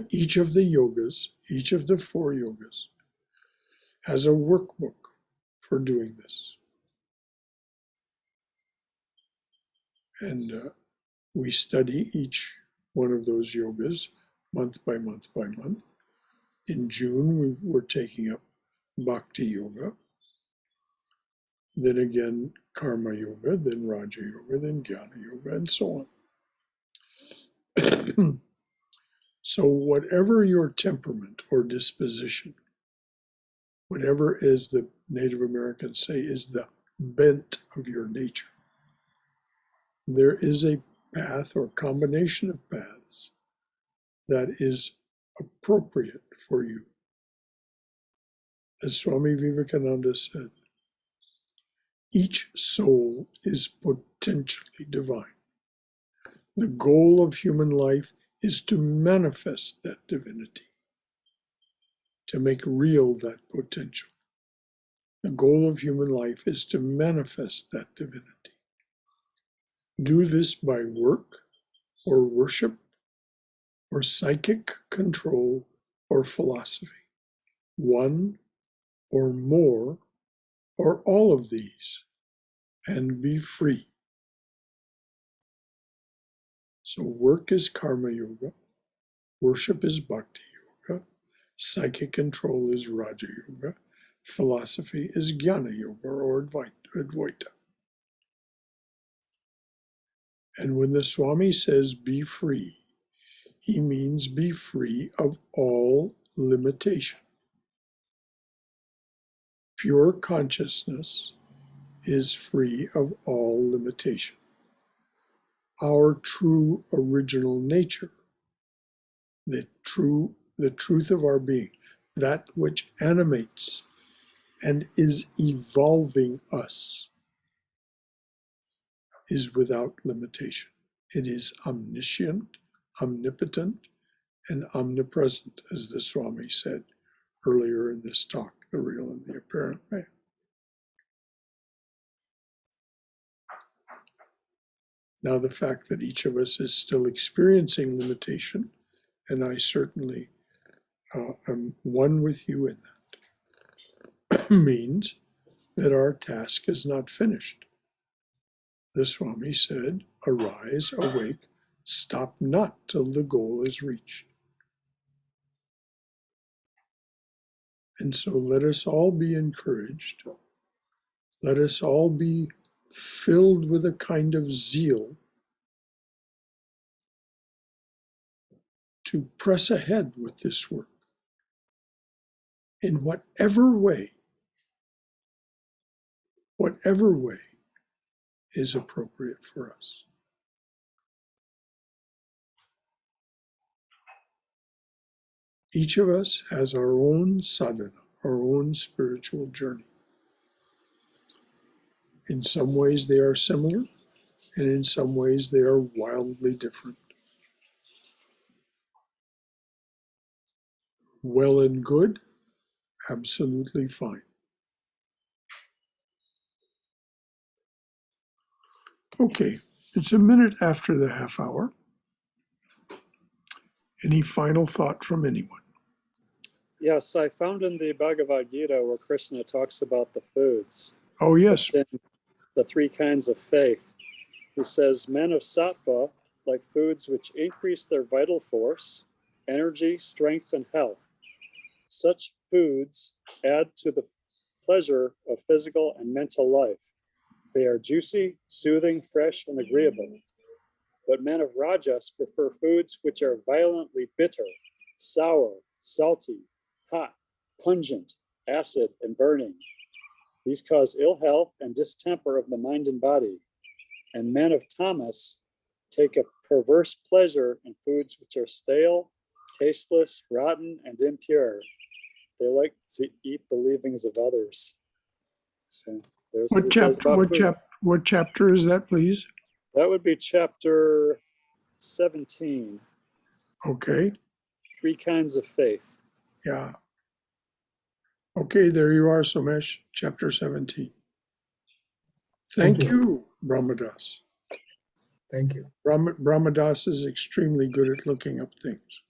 Each of the yogas, each of the 4 yogas, has a workbook for doing this. And we study each one of those yogas month by month by month. In June, we're taking up Bhakti Yoga, then again Karma Yoga, then Raja Yoga, then Jnana Yoga, and so on. So whatever your temperament or disposition, whatever, as the Native Americans say, is the bent of your nature, there is a path or combination of paths that is appropriate for you. As Swami Vivekananda said, each soul is potentially divine. The goal of human life is to manifest that divinity, to make real that potential. The goal of human life is to manifest that divinity. Do this by work or worship or psychic control or philosophy, one or more or all of these, and be free. So work is Karma Yoga, worship is Bhakti Yoga, psychic control is Raja Yoga, philosophy is Jnana Yoga or Advaita. And when the Swami says be free, he means be free of all limitation. Pure consciousness is free of all limitation. Our true original nature, the truth of our being, that which animates and is evolving us, is without limitation. It is omniscient, omnipotent, and omnipresent, as the Swami said earlier in this talk, The Real and the Apparent Man. Now, the fact that each of us is still experiencing limitation, and I certainly am one with you in that, means that our task is not finished. The Swami said, arise, awake, stop not till the goal is reached. And so let us all be encouraged. Let us all be filled with a kind of zeal to press ahead with this work in whatever way is appropriate for us. Each of us has our own sadhana, our own spiritual journey. In some ways they are similar, and in some ways they are wildly different. Well and good, absolutely fine. Okay, it's a minute after the half hour. Any final thought from anyone? Yes, I found in the Bhagavad Gita where Krishna talks about the foods, Oh, yes. the three kinds of faith. He says, men of sattva like foods which increase their vital force, energy, strength, and health. Such foods add to the pleasure of physical and mental life. They are juicy, soothing, fresh, and agreeable. But men of rajas prefer foods which are violently bitter, sour, salty, hot, pungent, acid, and burning. These cause ill health and distemper of the mind and body. And men of tamas take a perverse pleasure in foods which are stale, tasteless, rotten, and impure. They like to eat the leavings of others. So there's What chapter? What chapter is that, please? That would be chapter 17. Okay. Three kinds of faith. Yeah. Okay, there you are, Somesh, chapter 17. Thank you, Brahmadas. Thank you. Brahmadas is extremely good at looking up things.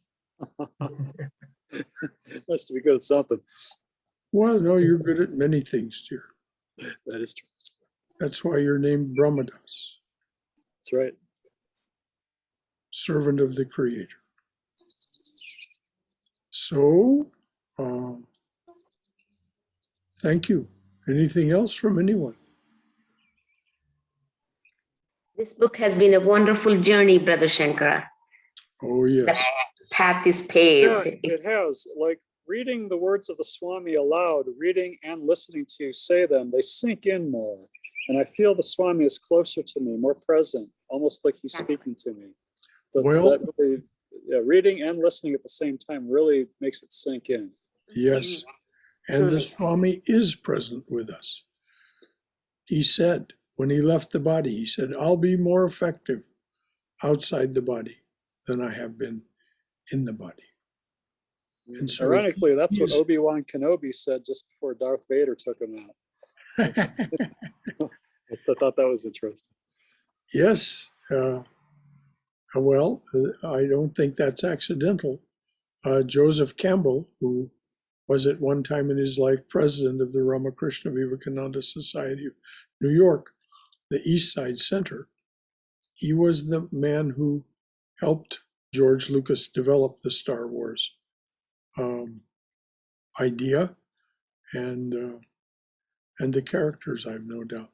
Must be good at something. Well, no, you're good at many things, dear. That is true. That's why you're named Brahmadas, That's right. servant of the Creator. So, thank you. Anything else from anyone? This book has been a wonderful journey, Brother Shankara. Oh, yes. The path is paved. Yeah, it has. Like reading the words of the Swami aloud, reading and listening to you say them, they sink in more. And I feel the Swami is closer to me, more present, almost like he's speaking to me. But Well, really, yeah, reading and listening at the same time really makes it sink in. yes. And the Swami is present with us. He said, when he left the body, he said, I'll be more effective outside the body than I have been in the body. And so ironically, that's what Obi-Wan Kenobi said just before Darth Vader took him out. I thought that was interesting. Yes. Well, I don't think that's accidental. Joseph Campbell, who was at one time in his life president of the Ramakrishna Vivekananda Society of New York, the East Side Center, he was the man who helped George Lucas develop the Star Wars idea and the characters, I've no doubt.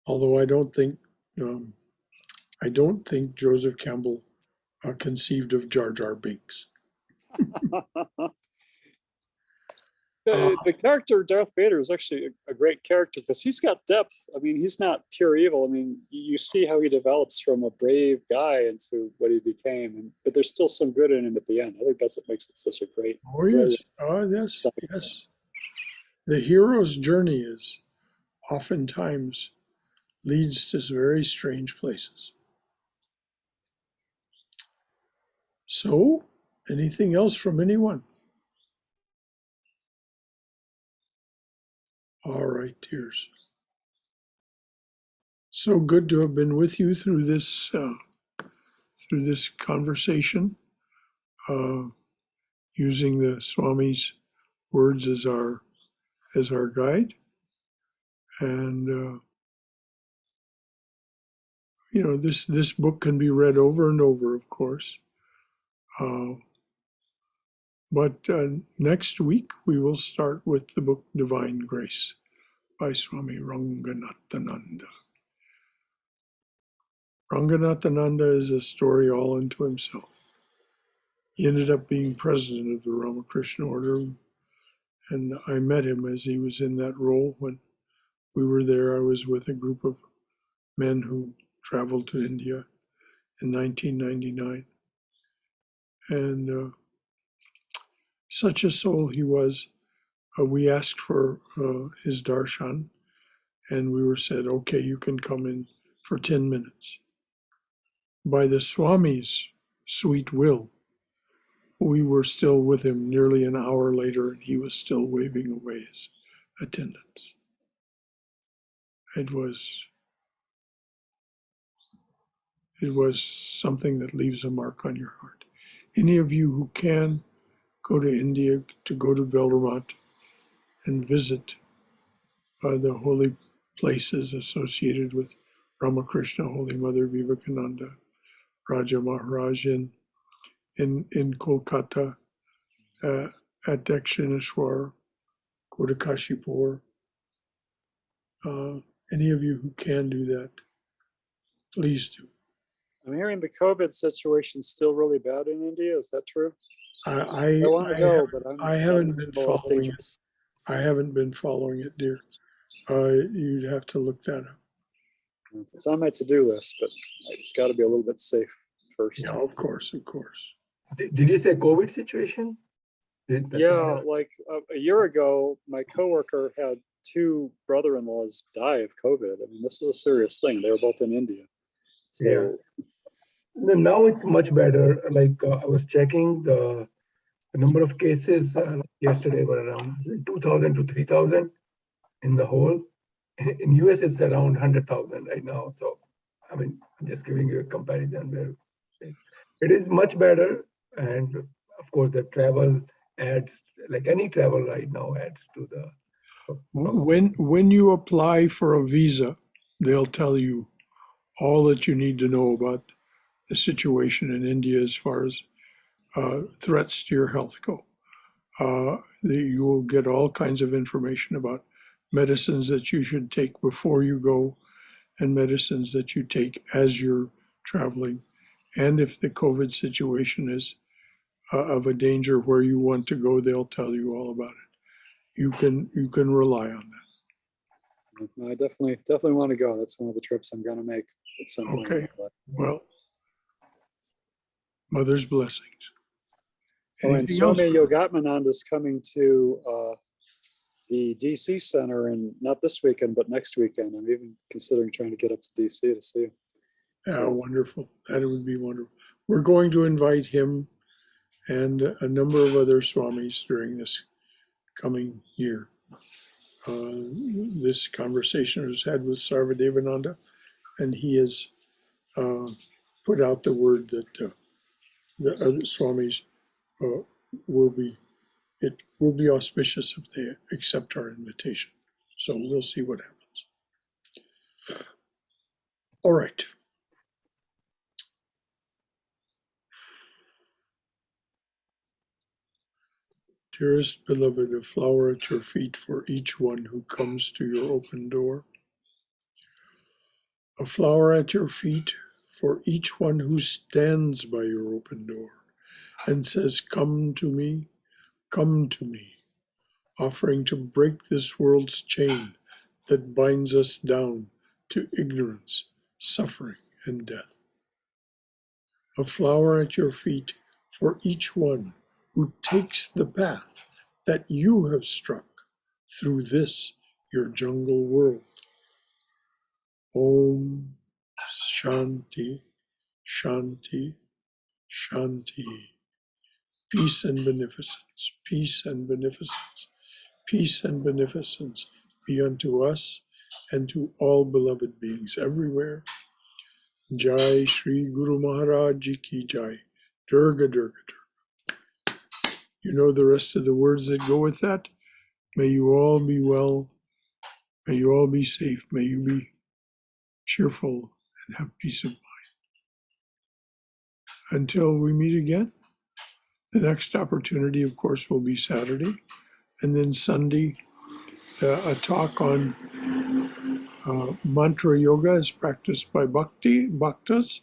Although I don't think Joseph Campbell conceived of Jar Jar Binks. The character Darth Vader is actually a great character because he's got depth. I mean, he's not pure evil. I mean, you see how he develops from a brave guy into what he became, but there's still some good in him at the end. I think that's what makes it such a great. Oh yes, yes. The hero's journey is oftentimes leads to very strange places. So, anything else from anyone? All right, dears. So good to have been with you through this conversation. using the Swami's words as our guide. And this book can be read over and over, of course. But next week we will start with the book Divine Grace by Swami Ranganathananda. Ranganathananda is a story all unto himself. He ended up being president of the Ramakrishna Order, and I met him as he was in that role. When we were there, I was with a group of men who traveled to India in 1999. And such a soul he was. We asked for his darshan, and we were said, okay, you can come in for 10 minutes. By the Swami's sweet will, we were still with him nearly an hour later, and he was still waving away his attendants. It was something that leaves a mark on your heart. Any of you who can, go to India, to go to Velramont and visit the holy places associated with Ramakrishna, Holy Mother Vivekananda, Raja Maharaj in Kolkata, at Dakshineshwar, go to Kashipur. Any of you who can do that, please do. I'm hearing the COVID situation's still really bad in India. Is that true? I want to go, but I haven't been know it's following it. dangerous. I haven't been following it, dear. You'd have to look that up. It's on my to-do list, but it's got to be a little bit safe first. Yeah, of course. Did you say COVID situation? Yeah, like a year ago, my coworker had 2 brother-in-laws die of COVID. I mean, this is a serious thing. They were both in India. So Yeah. Now it's much better. Like I was checking the number of cases yesterday were around 2,000 to 3,000 in the whole. In US, it's around 100,000 right now. So, I mean, I'm just giving you a comparison where it is much better. And of course, the travel adds, like any travel right now adds to the. When you apply for a visa, they'll tell you all that you need to know about the situation in India as far as threats to your health go. You will get all kinds of information about medicines that you should take before you go and medicines that you take as you're traveling. And if the COVID situation is of a danger where you want to go, they'll tell you all about it. You can rely on that. I definitely want to go. That's one of the trips I'm going to make at some point. Okay. Well, Mother's blessings. And Anything else? Swami Yogatmananda is coming to the DC Center, and not this weekend, but next weekend. I'm even considering trying to get up to DC to see him. Yeah, wonderful. That would be wonderful. We're going to invite him and a number of other Swamis during this coming year. This conversation was had with Sarvadevananda, and he has put out the word that the other Swamis it will be auspicious if they accept our invitation. So we'll see what happens. All right. Dearest beloved, a flower at your feet for each one who comes to your open door. A flower at your feet for each one who stands by your open door and says, come to me, offering to break this world's chain that binds us down to ignorance, suffering, and death. A flower at your feet for each one who takes the path that you have struck through this, your jungle world. Om Shanti, Shanti, Shanti. Peace and beneficence, peace and beneficence, peace and beneficence be unto us and to all beloved beings everywhere. Jai Shri Guru Maharaj Ji Ki Jai. Durga, Durga, Durga. You know the rest of the words that go with that? May you all be well. May you all be safe. May you be cheerful and have peace of mind. Until we meet again, the next opportunity, of course, will be Saturday. And then Sunday, a talk on mantra yoga is practiced by bhaktas.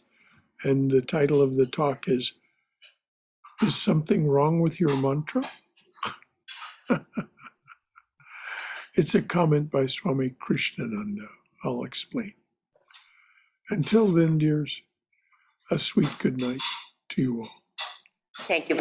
And the title of the talk is something wrong with your mantra? It's a comment by Swami Krishnananda. I'll explain. Until then, dears, a sweet good night to you all. Thank you.